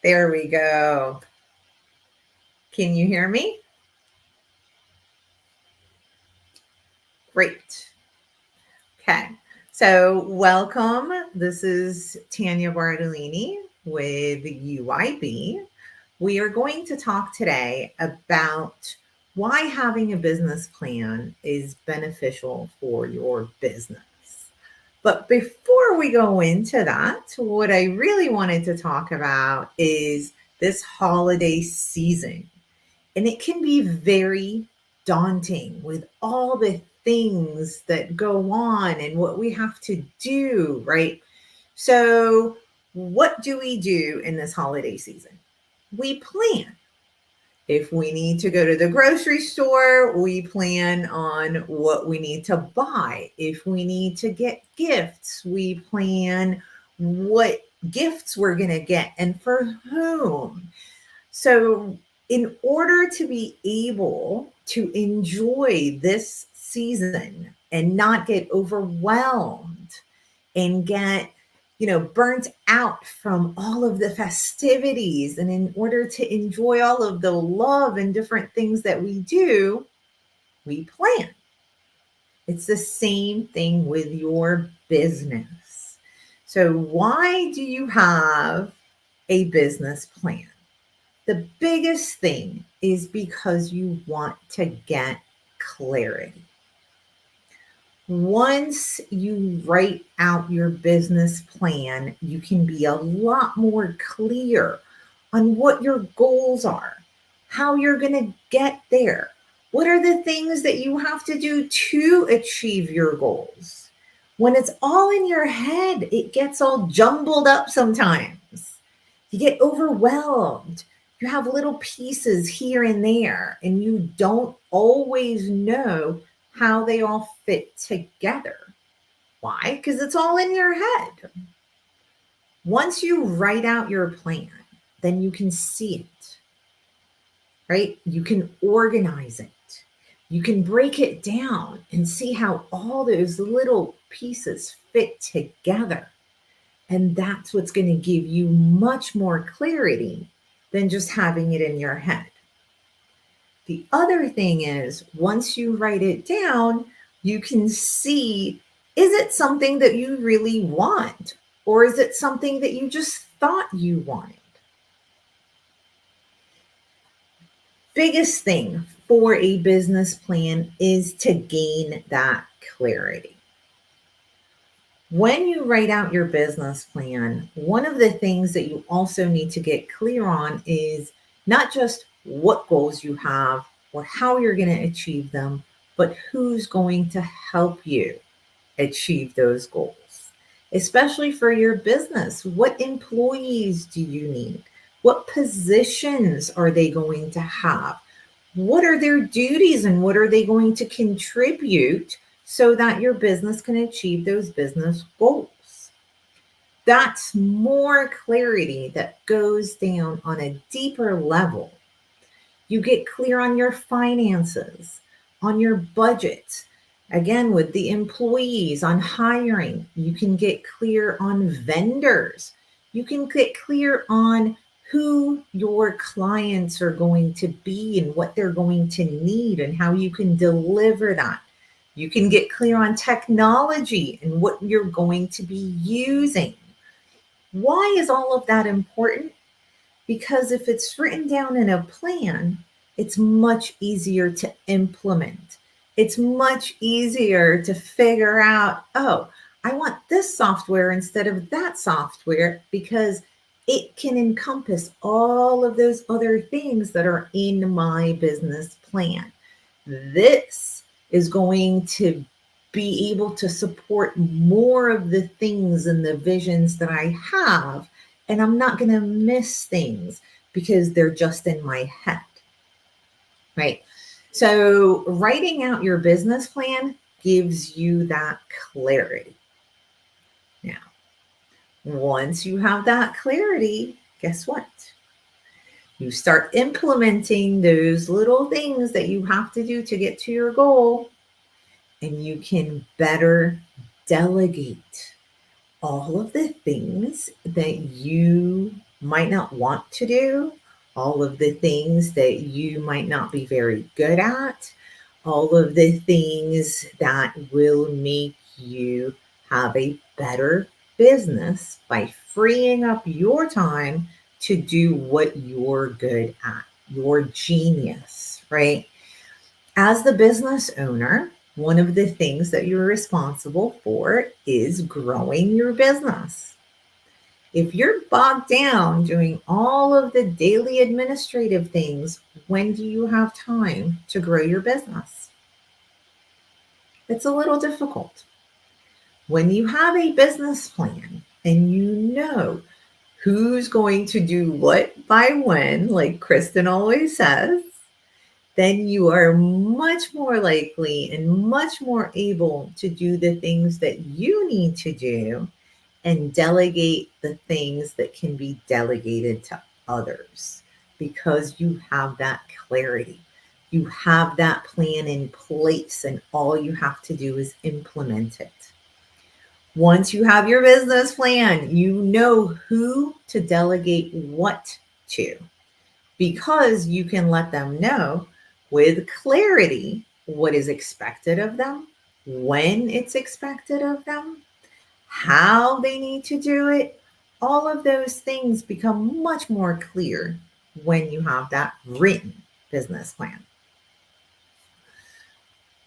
There we go. Can you hear me? Great. Okay. So welcome. This is Tania Bartolini with UIB. We are going to talk today about why having a business plan is beneficial for your business. But before we go into that, what I really wanted to talk about is this holiday season. And it can be very daunting with all the things that go on and what we have to do, right? So, what do we do in this holiday season? We plan. If we need to go to the grocery store, we plan on what we need to buy. If we need to get gifts, we plan what gifts we're going to get and for whom. So, in order to be able to enjoy this season and not get overwhelmed and get burnt out from all of the festivities, and in order to enjoy all of the love and different things that we do, we plan. It's the same thing with your business. So why do you have a business plan? The biggest thing is because you want to get clarity. Once you write out your business plan, you can be a lot more clear on what your goals are, how you're going to get there. What are the things that you have to do to achieve your goals? When it's all in your head, it gets all jumbled up sometimes. You get overwhelmed. You have little pieces here and there, and you don't always know how they all fit together. Why? Because it's all in your head. Once you write out your plan, then you can see it, right? You can organize it. You can break it down and see how all those little pieces fit together. And that's what's going to give you much more clarity than just having it in your head. The other thing is, once you write it down, you can see, is it something that you really want? Or is it something that you just thought you wanted? Biggest thing for a business plan is to gain that clarity. When you write out your business plan, one of the things that you also need to get clear on is not just what goals you have or how you're going to achieve them, but who's going to help you achieve those goals, especially for your business. What employees do you need? What positions are they going to have? What are their duties and what are they going to contribute so that your business can achieve those business goals? That's more clarity that goes down on a deeper level. You get clear on your finances, on your budget. Again, with the employees, on hiring, you can get clear on vendors. You can get clear on who your clients are going to be and what they're going to need and how you can deliver that. You can get clear on technology and what you're going to be using. Why is all of that important? Because if it's written down in a plan, it's much easier to implement. It's much easier to figure out, oh, I want this software instead of that software because it can encompass all of those other things that are in my business plan. This is going to be able to support more of the things and the visions that I have, and I'm not going to miss things because they're just in my head, right? So writing out your business plan gives you that clarity. Now, once you have that clarity, guess what? You start implementing those little things that you have to do to get to your goal, and you can better delegate all of the things that you might not want to do, all of the things that you might not be very good at, all of the things that will make you have a better business by freeing up your time to do what you're good at, your genius, right? As the business owner, one of the things that you're responsible for is growing your business. If you're bogged down doing all of the daily administrative things, when do you have time to grow your business? It's a little difficult. When you have a business plan and you know who's going to do what by when, like Kristen always says, then you are much more likely and much more able to do the things that you need to do and delegate the things that can be delegated to others because you have that clarity. You have that plan in place, and all you have to do is implement it. Once you have your business plan, you know who to delegate what to because you can let them know with clarity what is expected of them, when it's expected of them, how they need to do it. All of those things become much more clear when you have that written business plan.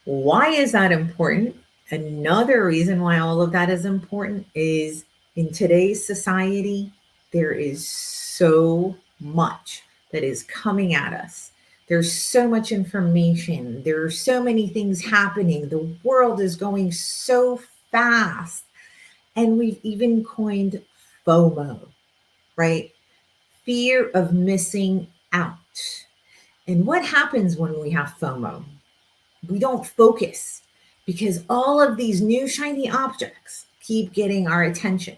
Why is that important? Another reason why all of that is important is in today's society, there is so much that is coming at us. There's so much information. There are so many things happening. The world is going so fast. And we've even coined FOMO, right? Fear of missing out. And what happens when we have FOMO? We don't focus because all of these new shiny objects keep getting our attention.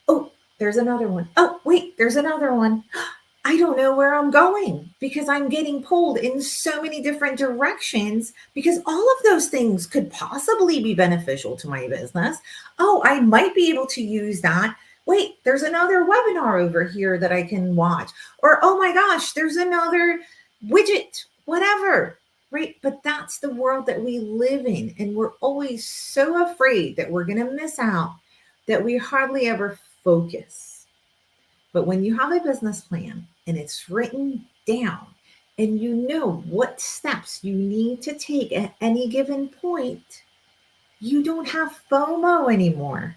Oh, there's another one. Oh, wait, there's another one. I don't know where I'm going because I'm getting pulled in so many different directions because all of those things could possibly be beneficial to my business. Oh, I might be able to use that. Wait, there's another webinar over here that I can watch. Or, oh my gosh, there's another widget, whatever, right? But that's the world that we live in. And we're always so afraid that we're going to miss out that we hardly ever focus. But when you have a business plan and it's written down and you know what steps you need to take at any given point, you don't have FOMO anymore.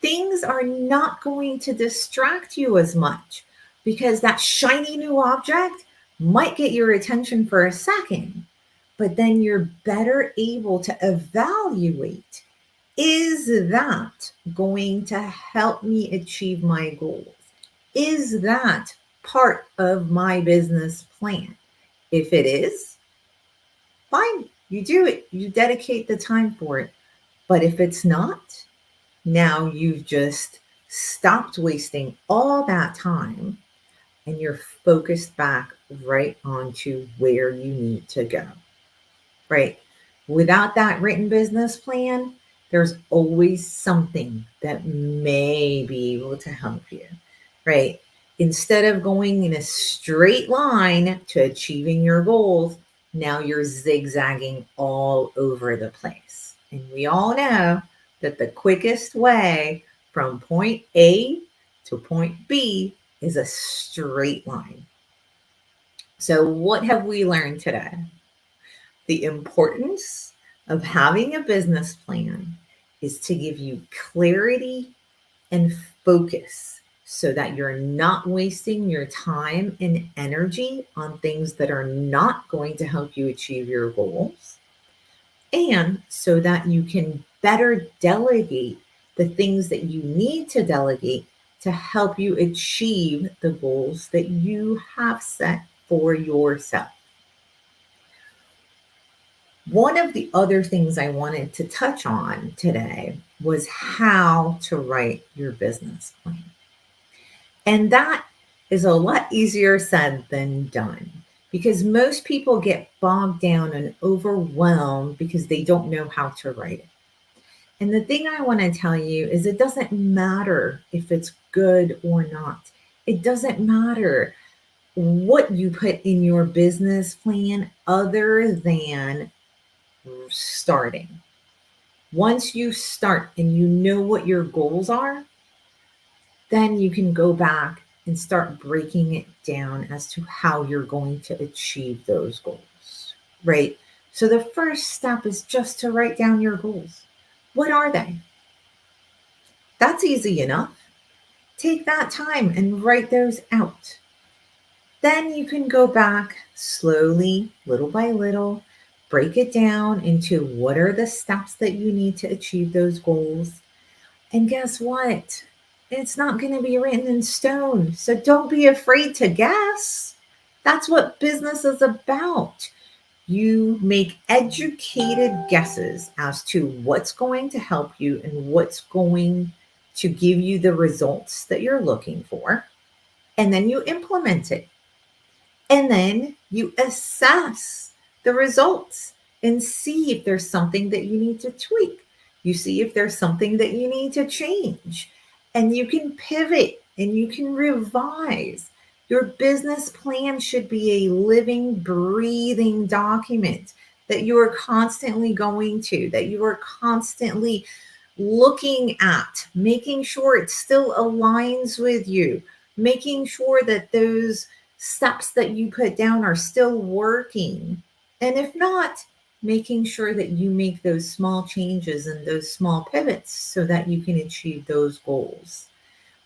Things are not going to distract you as much because that shiny new object might get your attention for a second, but then you're better able to evaluate, is that going to help me achieve my goals? Is that part of my business plan? If it is, fine, you do it. You dedicate the time for it. But if it's not, now you've just stopped wasting all that time and you're focused back right onto where you need to go, right? Without that written business plan, there's always something that may be able to help you, right? Instead of going in a straight line to achieving your goals, now you're zigzagging all over the place. And we all know that the quickest way from point A to point B is a straight line. So, what have we learned today? The importance of having a business plan is to give you clarity and focus so that you're not wasting your time and energy on things that are not going to help you achieve your goals, and so that you can better delegate the things that you need to delegate to help you achieve the goals that you have set for yourself. One of the other things I wanted to touch on today was how to write your business plan. And that is a lot easier said than done because most people get bogged down and overwhelmed because they don't know how to write it. And the thing I want to tell you is it doesn't matter if it's good or not. It doesn't matter what you put in your business plan other than starting. Once you start and you know what your goals are, then you can go back and start breaking it down as to how you're going to achieve those goals, right? So the first step is just to write down your goals. What are they? That's easy enough. Take that time and write those out. Then you can go back slowly, little by little, break it down into what are the steps that you need to achieve those goals. And guess what? It's not going to be written in stone. So don't be afraid to guess. That's what business is about. You make educated guesses as to what's going to help you and what's going to give you the results that you're looking for. And then you implement it. And then you assess the results and see if there's something that you need to tweak. You see if there's something that you need to change. And you can pivot and you can revise. Your business plan should be a living, breathing document that you are constantly going to, that you are constantly looking at, making sure it still aligns with you, making sure that those steps that you put down are still working. And if not, making sure that you make those small changes and those small pivots so that you can achieve those goals.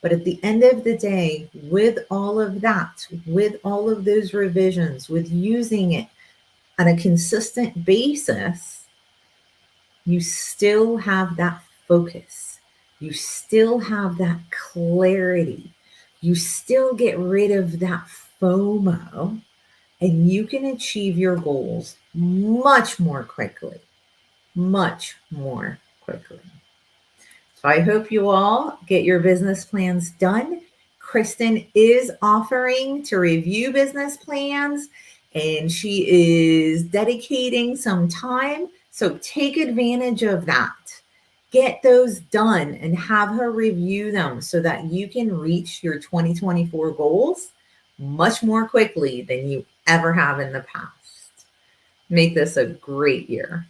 But at the end of the day, with all of that, with all of those revisions, with using it on a consistent basis, you still have that focus. You still have that clarity. You still get rid of that FOMO, and you can achieve your goals much more quickly. Much more quickly. So I hope you all get your business plans done. Kristen is offering to review business plans, and she is dedicating some time. So take advantage of that. Get those done and have her review them so that you can reach your 2024 goals much more quickly than you ever have in the past. Make this a great year.